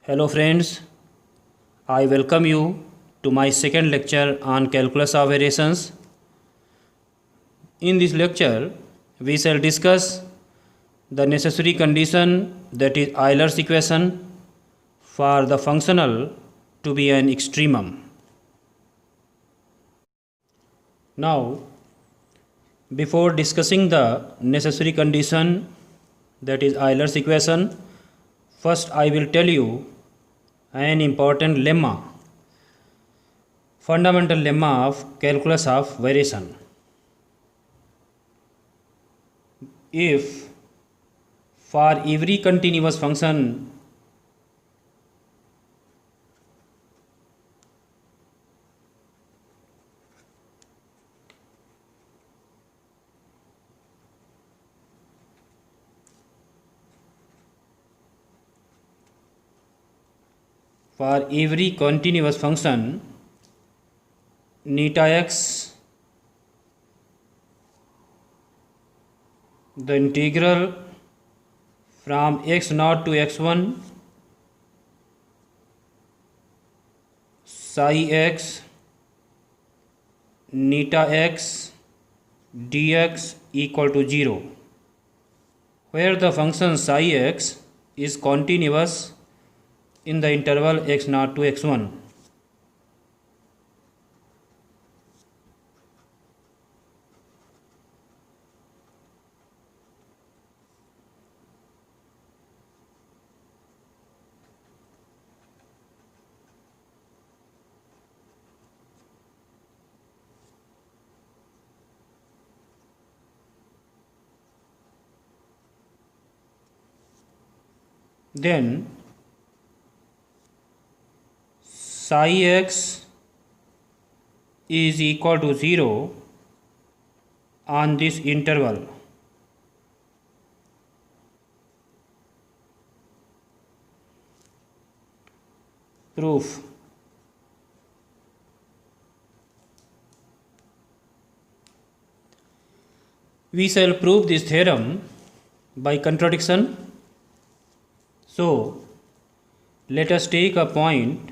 Hello friends, I welcome you to my second lecture on calculus of variations. In this lecture, we shall discuss the necessary condition, that is Euler's equation, for the functional to be an extremum. Now, before discussing the necessary condition, that is Euler's equation, first I will tell you an important lemma, fundamental lemma of calculus of variation. If for every continuous function neta x, the integral from x0 to x1 psi x neta x dx equal to 0, where the function psi x is continuous in the interval x0 to x1. Then psi x is equal to 0 on this interval. Proof. We shall prove this theorem by contradiction. So, let us take a point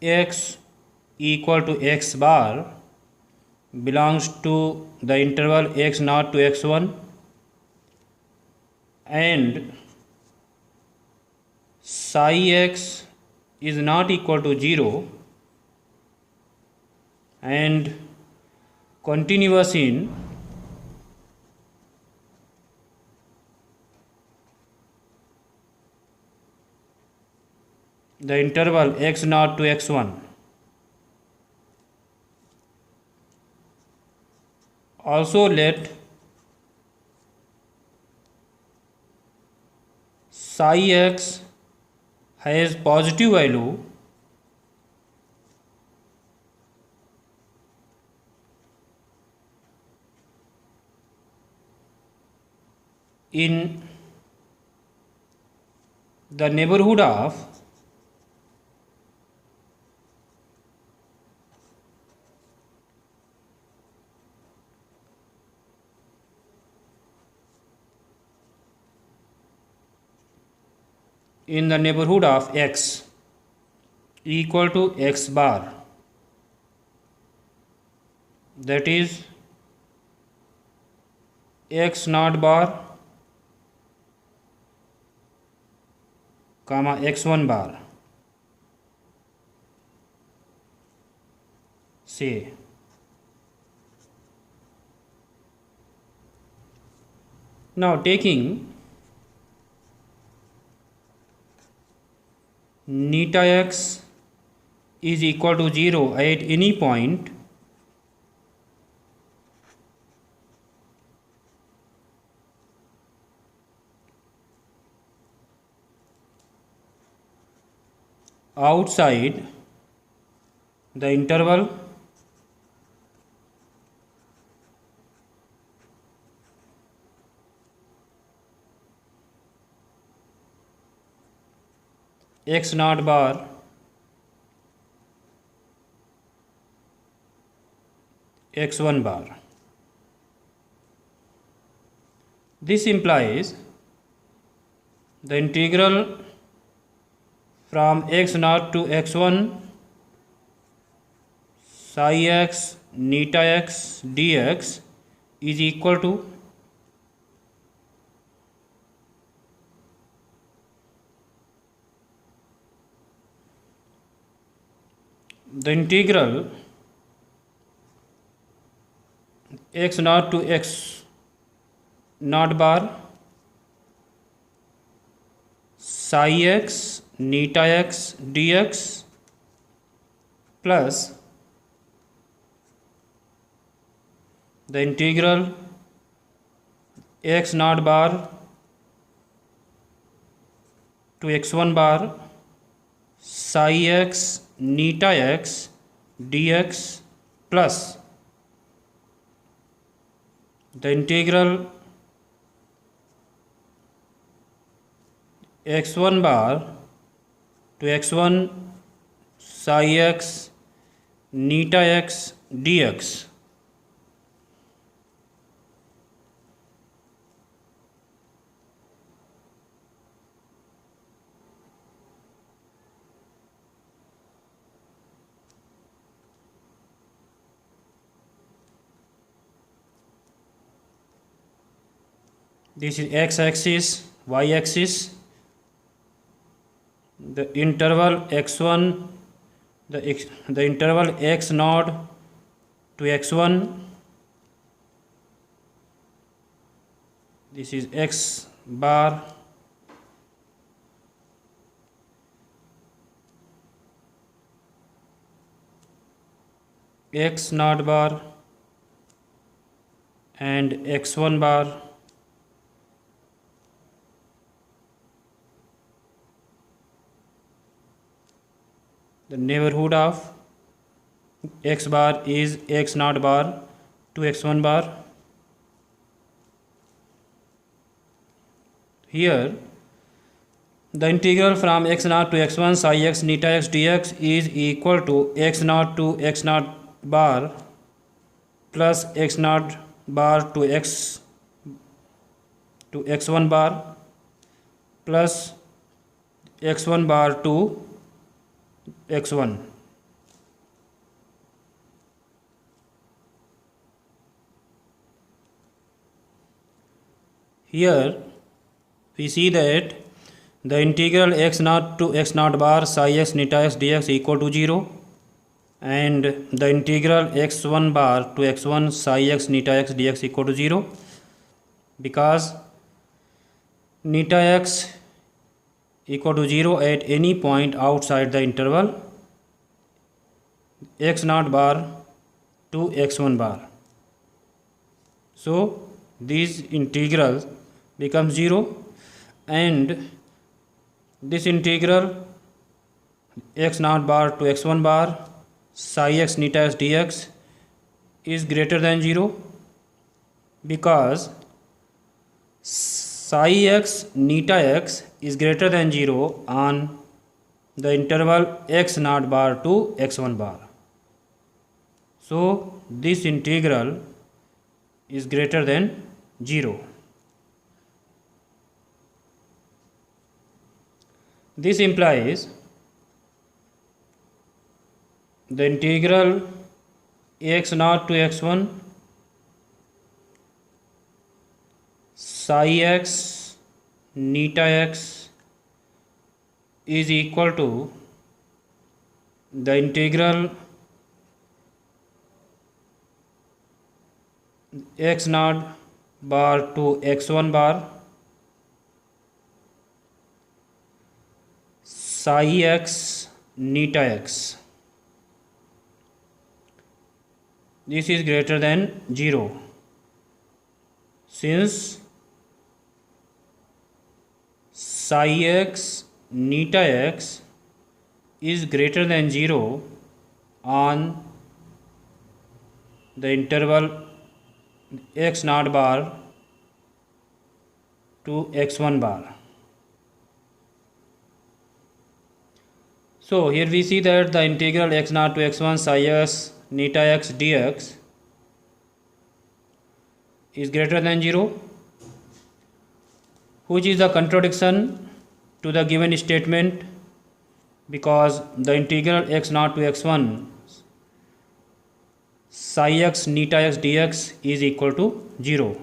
x equal to x bar belongs to the interval x0 to x1, and psi x is not equal to 0 and continuous in the interval x0 to x1. Also let psi x has positive value in the neighborhood of x equal to x bar, that is x naught bar comma x1 bar. Say now, taking neta x is equal to 0 at any point outside the interval x naught bar x1 bar. This implies the integral from x naught to x1 psi x neta x dx is equal to the integral x naught to x naught bar psi x neta x dx plus the integral x naught bar to x1 bar psi x neta x dx plus the integral x1 bar to x1 psi x neta x dx. This is x-axis, y-axis, the interval x1, the interval x naught to x1. This is x bar, x naught bar and x1 bar. The neighborhood of x bar is x naught bar to x1 bar. Here the integral from x naught to x1 psi x neta x dx is equal to x naught to x naught bar plus x naught bar to x1 bar plus x1 bar to x1. Here we see that the integral x naught to x naught bar psi x neta x dx equal to 0 and the integral x1 bar to x1 psi x neta x dx equal to 0 because neta x equal to 0 at any point outside the interval x naught bar to x1 bar. So these integrals become 0 and this integral x naught bar to x1 bar psi x neta x dx is greater than 0 because psi x neta x is greater than 0 on the interval x naught bar to x1 bar. So this integral is greater than 0. This implies the integral x naught to x1 psi x neta x is equal to the integral x naught bar to x1 bar psi x neta x. This is greater than 0 since psi x neta x is greater than 0 on the interval x naught bar to x1 bar. So here we see that the integral x naught to x1 psi x neta x dx is greater than 0, which is the contradiction to the given statement, because the integral x naught to x1 psi x neta x dx is equal to 0.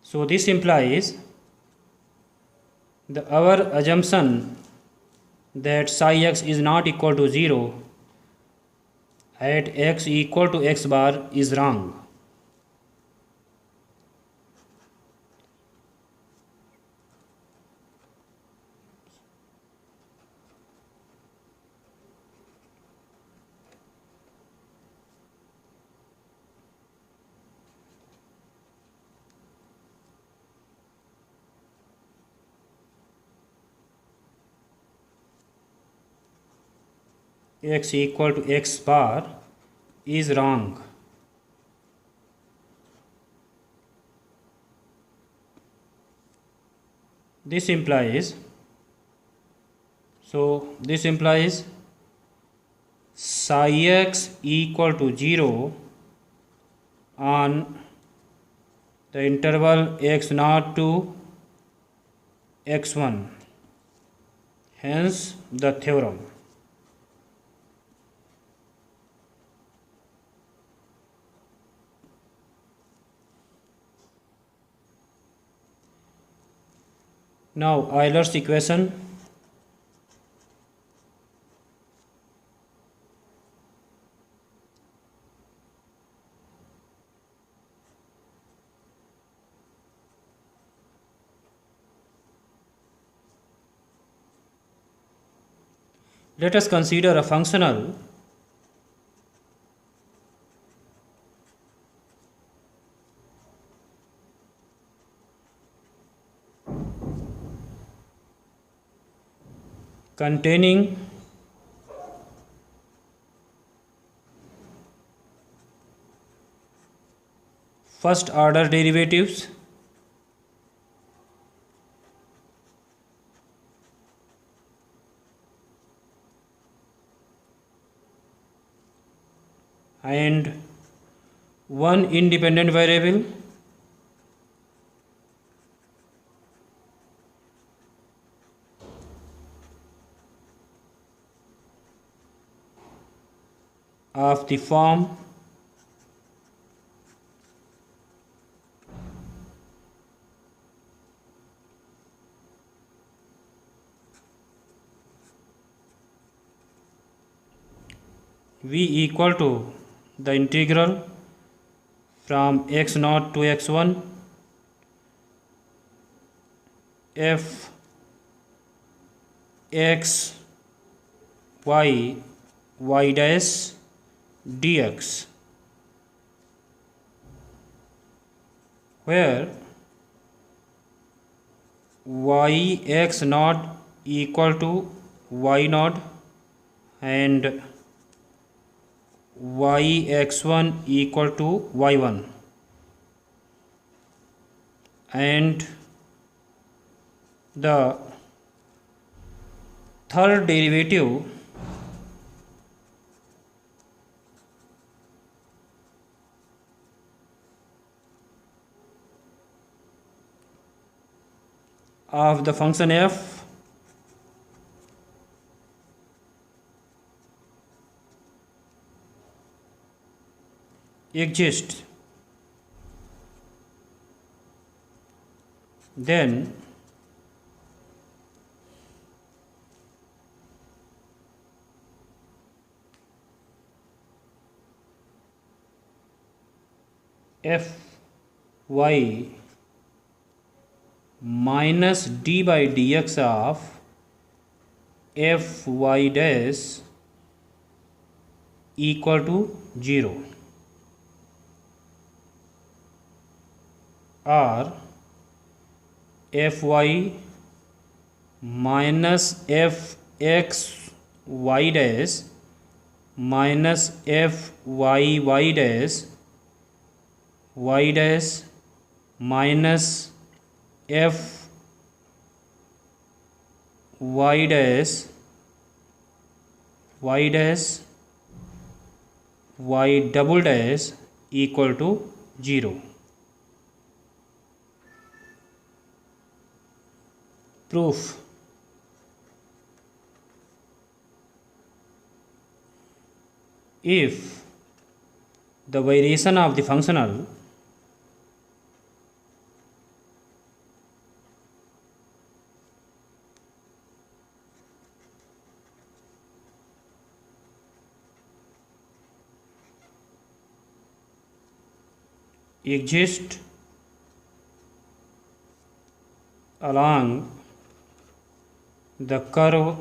So this implies our assumption that psi x is not equal to 0 at x equal to x bar is wrong. X equal to x bar is wrong. This implies psi x equal to 0 on the interval x naught to x1. Hence the theorem. Now Euler's equation. Let us consider a functional containing first order derivatives and one independent variable of the form v equal to the integral from x naught to x1 f x y dash dx, where y x naught equal to y naught and y x1 equal to y1, and the third derivative of the function f exists, then f y minus d by dx of fy dash equal to 0, or fy minus fx y dash minus fy y dash y dash minus f y dash y dash y double dash equal to 0. Proof. If the variation of the functional exists along the curve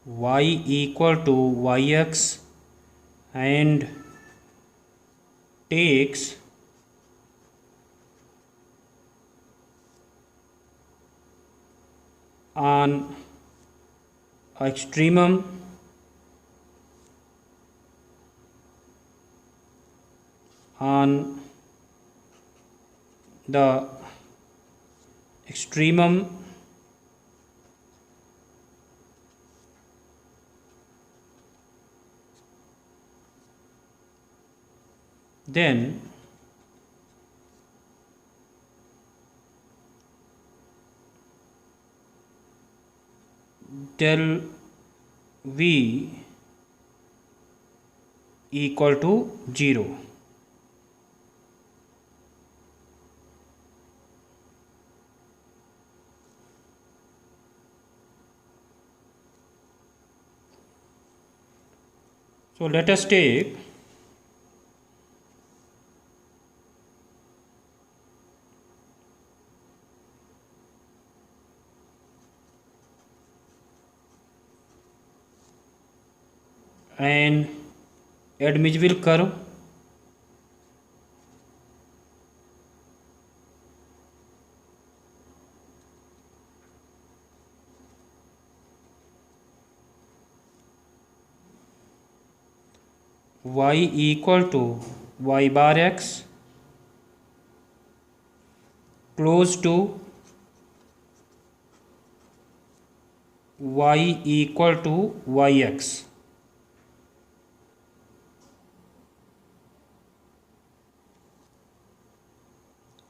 y equal to yx and takes an extremum on the extremum then del v equal to 0. So let us take an admissible curve y equal to y bar x close to y equal to yx.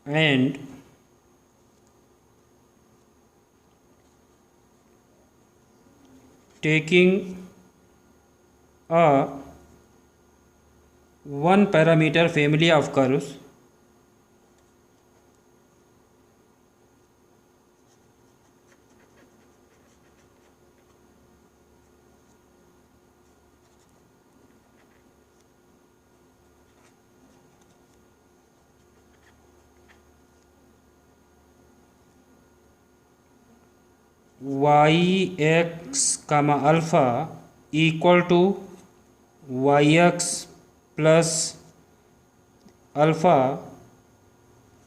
And taking a one parameter family of curves yx comma alpha equal to yx plus alpha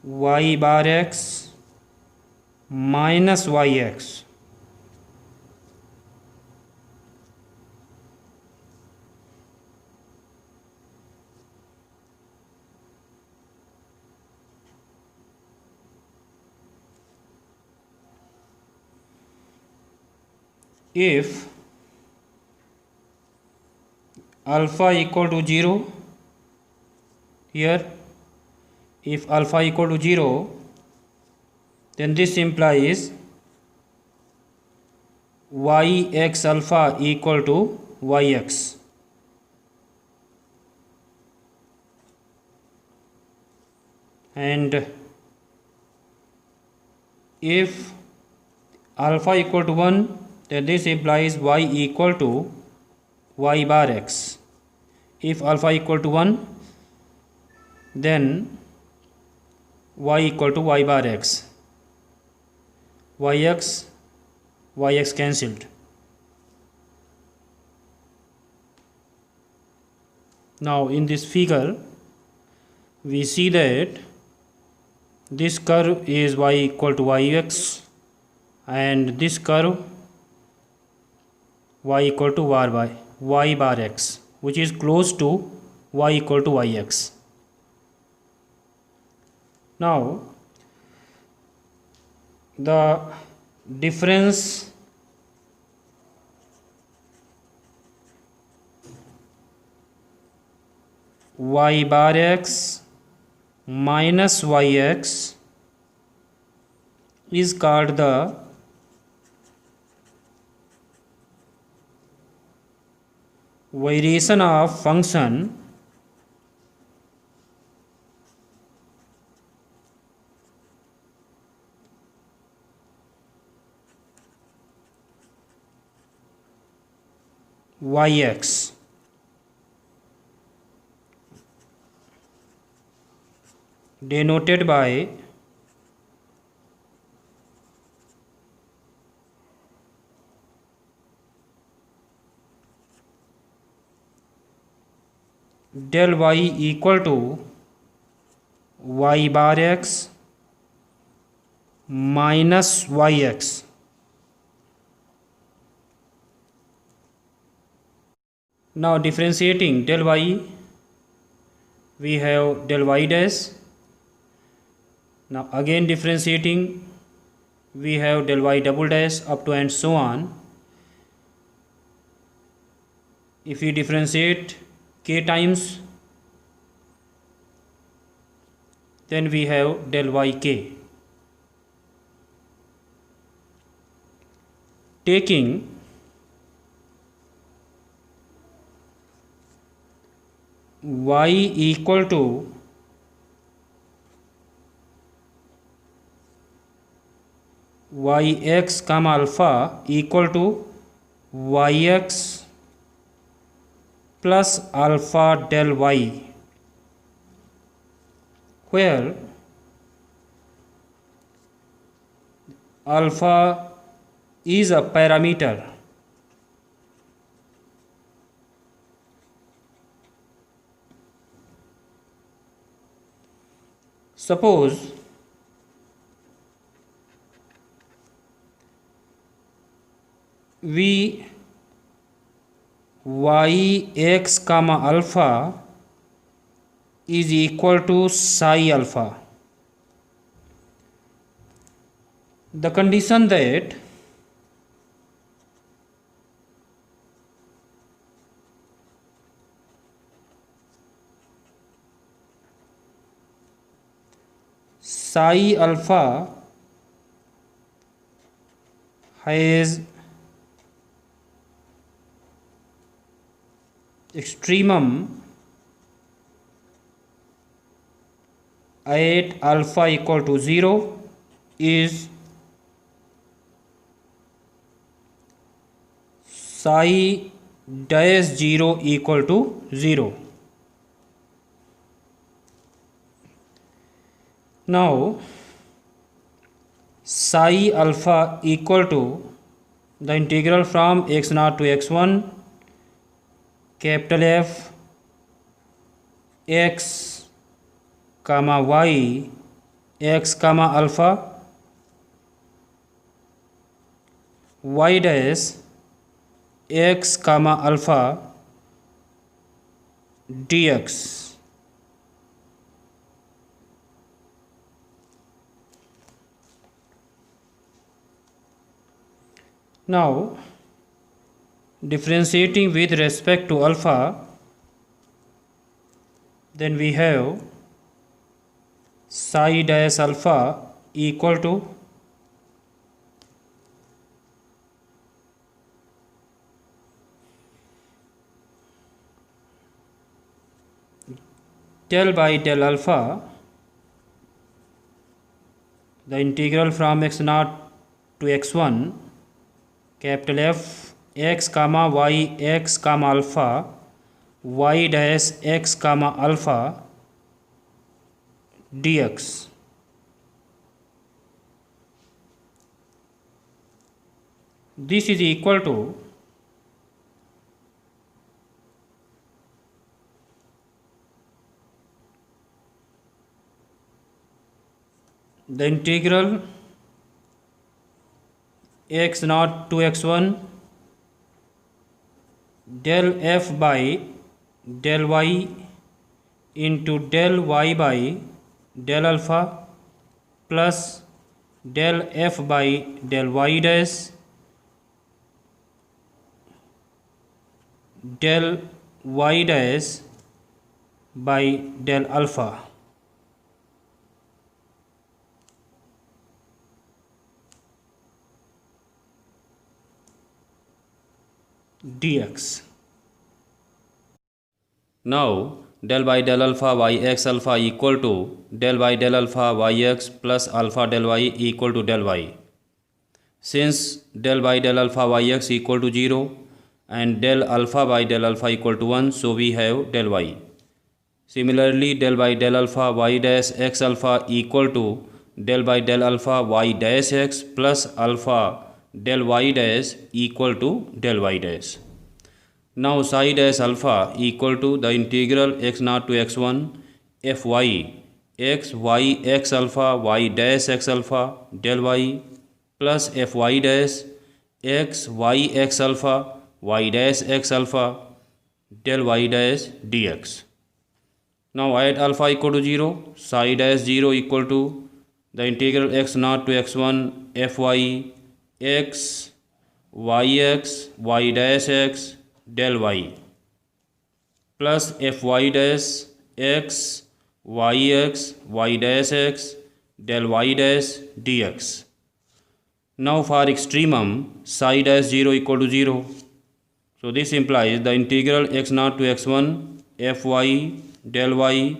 y bar x minus yx. If alpha equal to 0, here if alpha equal to 0, then this implies yx alpha equal to yx. And if alpha equal to 1, then this implies y equal to y bar x. If alpha equal to 1, then y equal to y bar x, yx cancelled. Now in this figure we see that this curve is y equal to yx and this curve y equal to y bar x, which is close to y equal to yx. Now the difference y bar x minus yx is called the variation of function yx. Denoted by del y equal to y bar x minus yx. Now differentiating del y, we have del y dash. Now again differentiating, we have del y double dash up to and so on. If we differentiate k times, then we have del yk. Taking y equal to yx comma alpha equal to yx plus alpha del y, where alpha is a parameter. Suppose we yx comma alpha is equal to psi alpha. The condition that psi alpha has extremum at alpha equal to 0 is psi dash 0 equal to 0. Now psi alpha equal to the integral from x0 to x1 capital F x comma y x comma alpha y dash x comma alpha dx. Now differentiating with respect to alpha, then we have psi dash alpha equal to del by del alpha, the integral from x0 to x1 capital F x comma y x comma alpha y dash x comma alpha dx. This is equal to the integral x naught to x1 del f by del y into del y by del alpha plus del f by del y dash del y dash by del alpha. Dx. Now del by del alpha yx alpha equal to del by del alpha yx plus alpha del y equal to del y. Since del by del alpha yx equal to 0 and del alpha by del alpha equal to 1, so we have del y. Similarly, del by del alpha y dash x alpha equal to del by del alpha y dash x plus alpha del y dash equal to del y dash. Now psi dash alpha equal to the integral x naught to x1 fy x y x alpha y dash x alpha del y plus fy dash x y x alpha y dash x alpha del y dash dx. Now at alpha equal to 0, psi dash 0 equal to the integral x naught to x1 fy x yx y dash x del y plus fy dash x yx y dash x del y dash dx. Now for extremum psi dash 0 equal to 0. So this implies the integral x naught to x1 fy del y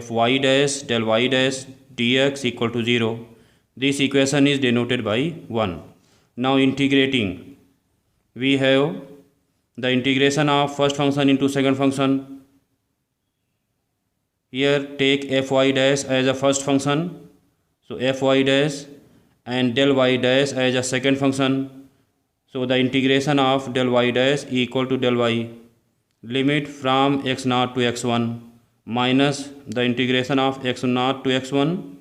fy dash del y dash dx equal to 0. This equation is denoted by 1. Now integrating, we have the integration of first function into second function. Here take fy dash as a first function, so fy dash, and del y dash as a second function. So the integration of del y dash equal to del y, limit from x naught to x1 minus the integration of x naught to x1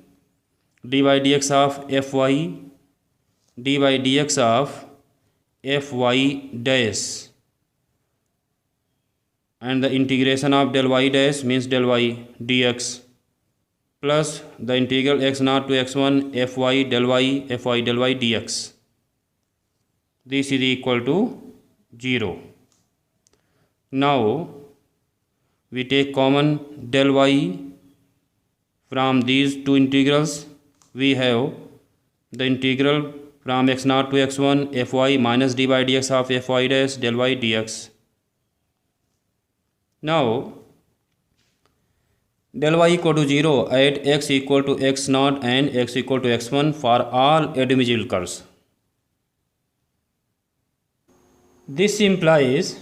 dy dx of fy dy dx of fy dash, and the integration of del y dash means del y dx plus the integral x naught to x1 fy del y dx. This is equal to 0. Now we take common del y from these two integrals. We have the integral from x naught to x1 fy minus dy dx of fy dash del y dx. Now del y equal to 0 at x equal to x naught and x equal to x1 for all admissible curves. This implies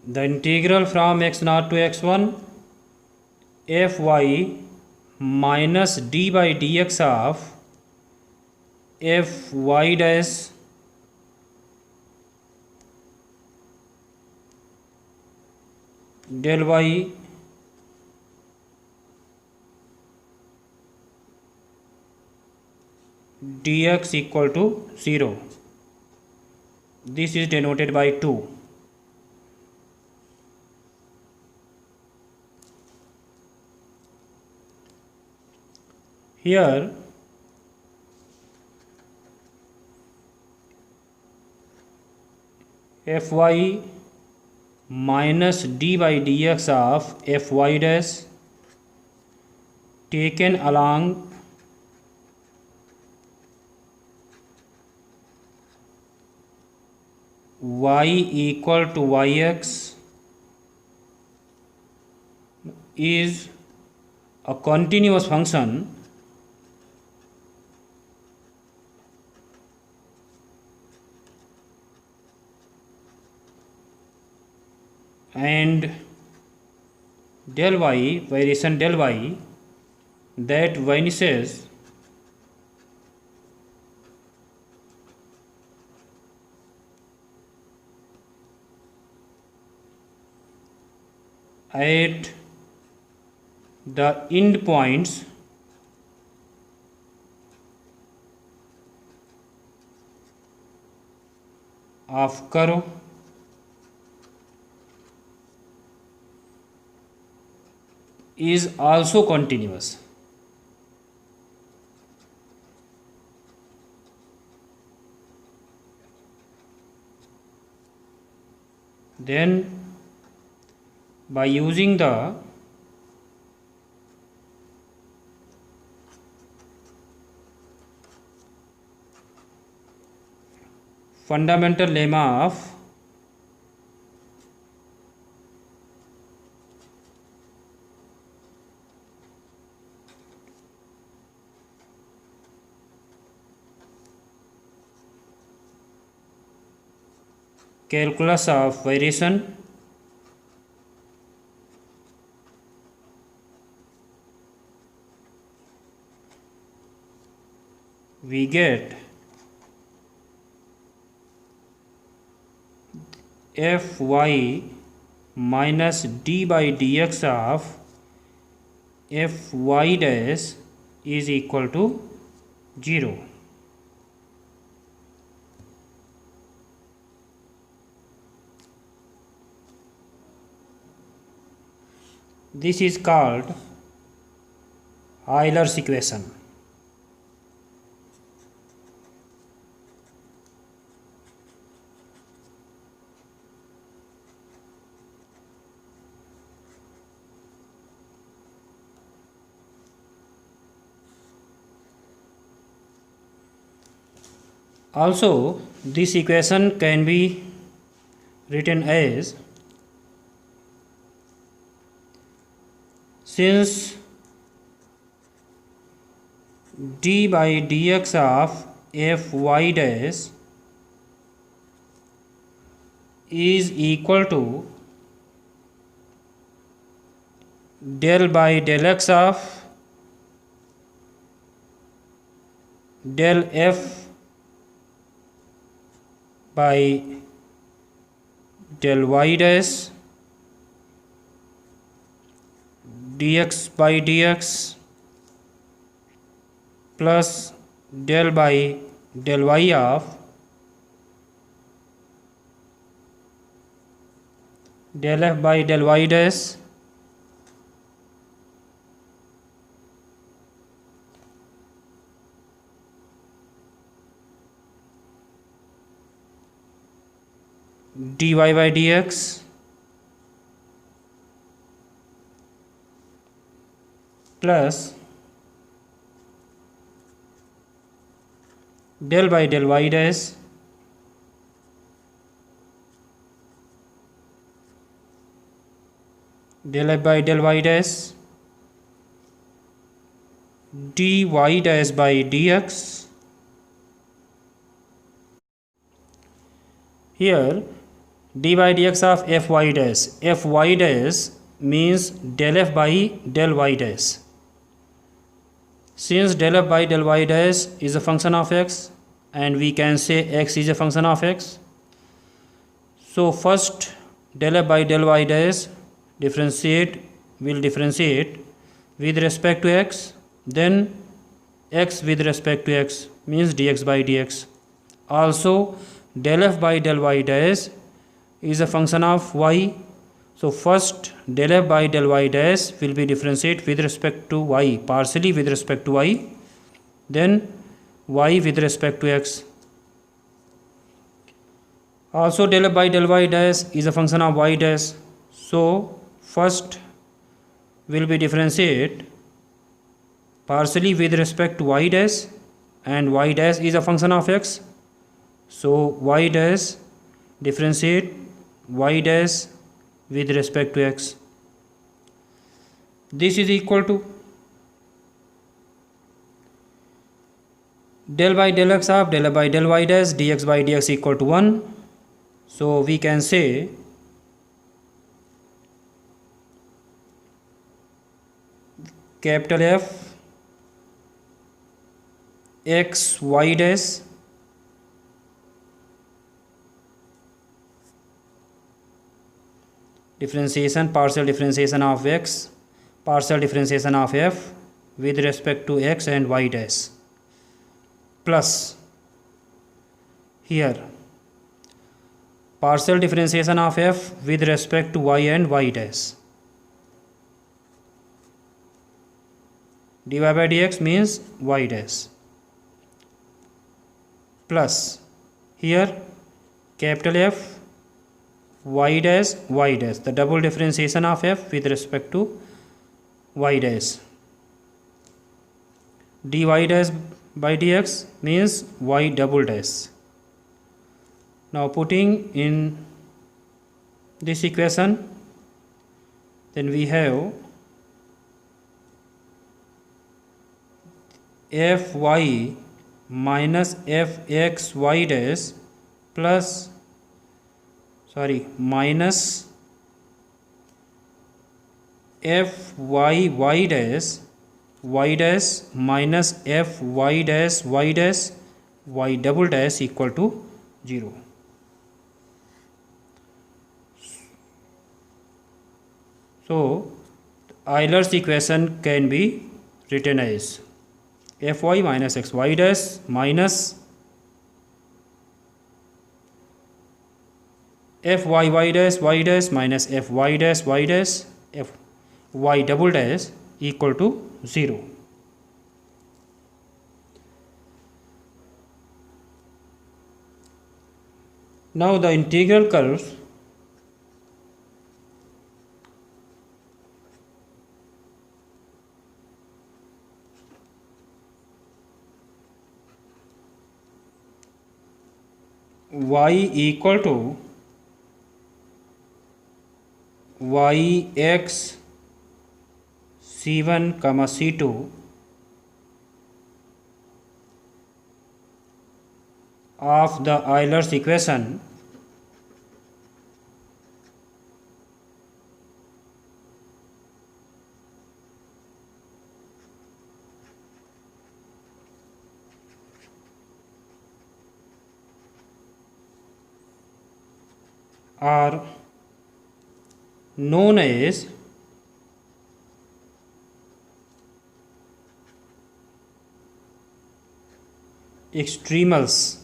the integral from x naught to x1 fy minus d by dx of fy dash del y dx equal to 0. This is denoted by 2. Here fy minus d by dx of fy dash taken along y equal to yx is a continuous function and del y, variation del y, that vanishes at the end points of curve is also continuous. Then by using the fundamental lemma of calculus of variation, we get fy minus d by dx of fy dash is equal to 0. This is called Euler's equation. Also, this equation can be written as, since d by dx of fy dash is equal to del by del x of del f by del y dash dx by dx plus del by del y of del f by del y dash dy by dx plus del by del y dash del f by del y dash dy dash by dx. Here d by dx of fy dash means del f by del y dash. Since del f by del y dash is a function of x and we can say x is a function of x, so first del f by del y dash will differentiate with respect to x, then x with respect to x means dx by dx. Also del f by del y dash is a function of y, so first del f by del y dash will be differentiate with respect to y, partially with respect to y, then y with respect to x. Also del f by del y dash is a function of y dash, so first will be differentiate partially with respect to y dash, and y dash is a function of x, so y dash differentiate y dash with respect to x. This is equal to del by del x of del by del y dash dx by dx equal to 1. So we can say capital F x y dash differentiation, partial differentiation of x, partial differentiation of f with respect to x and y dash, plus here partial differentiation of f with respect to y and y dash. dy by dx means y dash, plus here capital F y dash, the double differentiation of f with respect to y dash. dy dash by dx means y double dash. Now putting in this equation, then we have fy minus fxy dash plus minus fyy dash y dash minus fy dash y dash y double dash equal to 0. So Euler's equation can be written as fy minus xy dash minus fyy dash y dash minus fy dash y dash fy double dash equal to 0. Now the integral curves y equal to yx c1 comma c2 of the Euler's equation are known as extremals.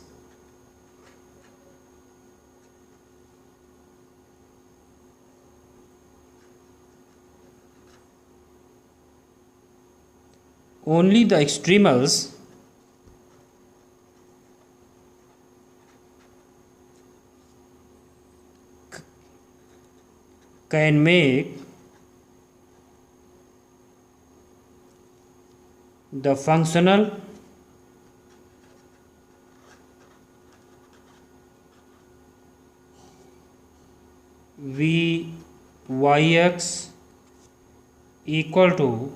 Only the extremals can make the functional vyx equal to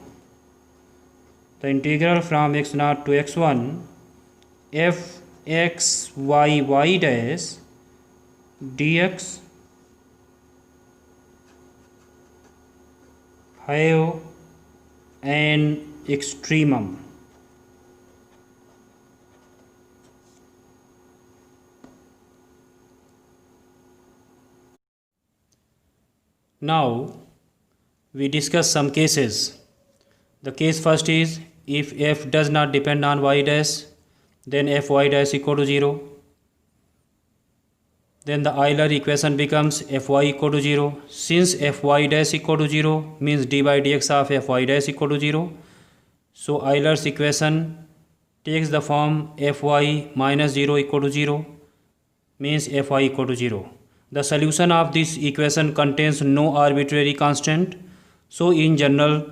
the integral from x0 to x1 fxyy dash dx have an extremum. Now we discuss some cases. The case first is if f does not depend on y dash, then fy dash equal to 0. Then the Euler equation becomes fy equal to 0. Since fy dash equal to 0 means d by dx of fy dash equal to 0. So Euler's equation takes the form fy minus 0 equal to 0 means fy equal to 0. The solution of this equation contains no arbitrary constant. So in general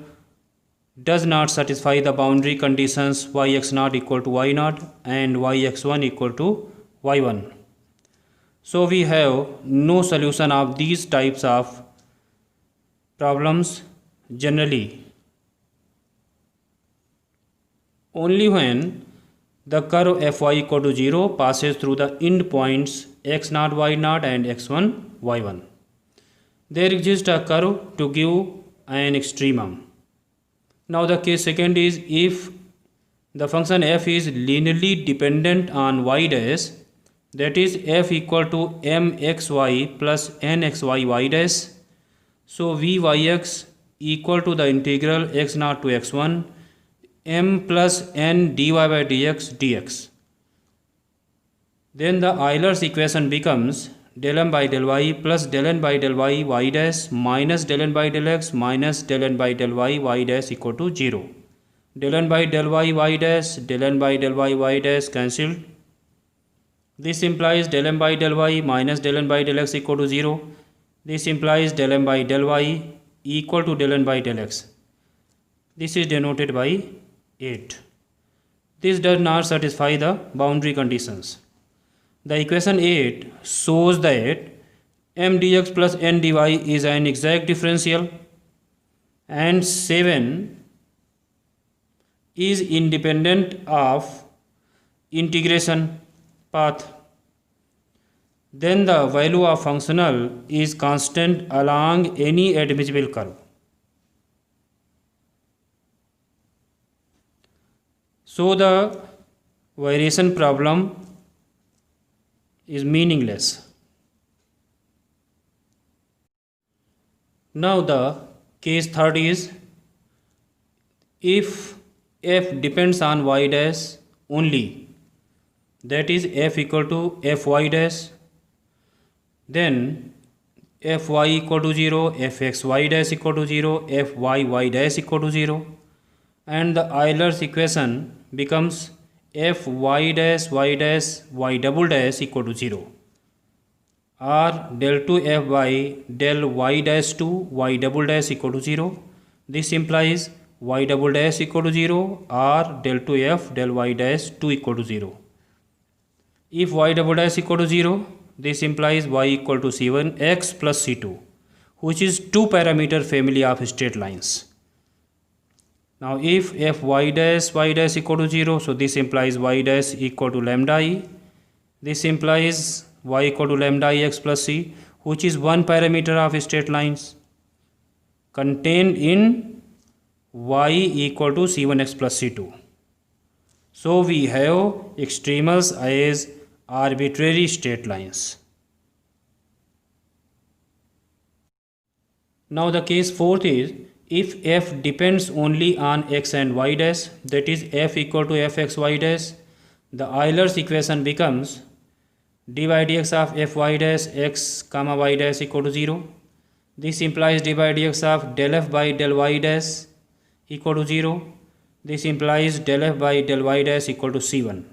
does not satisfy the boundary conditions yx0 equal to y0 and yx1 equal to y1. So we have no solution of these types of problems generally. Only when the curve fy equal to 0 passes through the end points x0, y0 and x1, y1. There exists a curve to give an extremum. Now the case second is if the function f is linearly dependent on y dash, that is f equal to mxy plus nxy y dash. So vyx equal to the integral x naught to x1 m plus n dy by dx. Then the Euler's equation becomes del m by del y plus del n by del y y dash minus del n by del x minus del n by del y y dash equal to 0. Del n by del y dash, del n by del y dash cancelled. This implies del m by del y minus del n by del x equal to 0. This implies del m by del y equal to del n by del x. This is denoted by 8. This does not satisfy the boundary conditions. The equation 8 shows that m dx plus n dy is an exact differential and 7 is independent of integration path. Then the value of functional is constant along any admissible curve. So the variation problem is meaningless. Now the case third is if f depends on y dash only, that is f equal to fy dash, then fy equal to 0, fxy dash equal to 0, fyy dash equal to 0, and the Euler's equation becomes fy dash y double dash equal to 0, or del 2f by del y dash 2 y double dash equal to 0. This implies y double dash equal to 0 or del 2f del y dash 2 equal to 0. If y double dash equal to 0, this implies y equal to c1x plus c2, which is two parameter family of straight lines. Now if fy dash y dash equal to 0, so this implies y dash equal to lambda I. This implies y equal to lambda I x plus c, which is one parameter of straight lines contained in y equal to c1x plus c2. So we have extremals as arbitrary straight lines. Now the case fourth is if f depends only on x and y dash, that is f equal to fxy dash, the Euler's equation becomes dy dx of fy dash x comma y dash equal to 0. This implies dy dx of del f by del y dash equal to 0. This implies del f by del y dash equal to c1.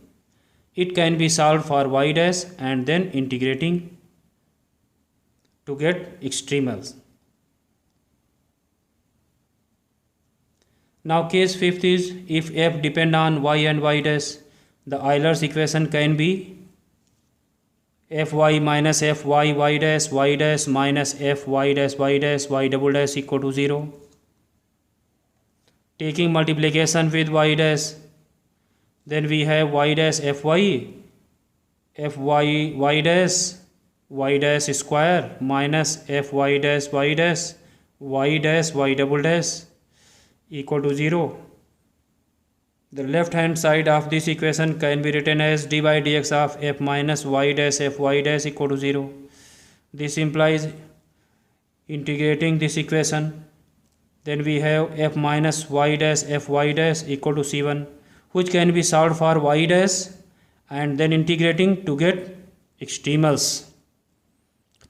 It can be solved for y dash and then integrating to get extremals. Now case fifth is if f depend on y and y dash, the Euler's equation can be fy minus fy y dash minus fy dash y double dash equal to 0. Taking multiplication with y dash, then we have y dash fy y dash square minus fy dash y double dash equal to 0. The left hand side of this equation can be written as dy dx of f minus y dash fy dash equal to 0. This implies integrating this equation. Then we have f minus y dash fy dash equal to c1, which can be solved for y dash and then integrating to get extremals.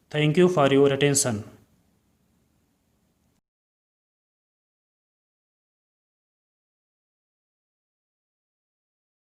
Thank you for your attention.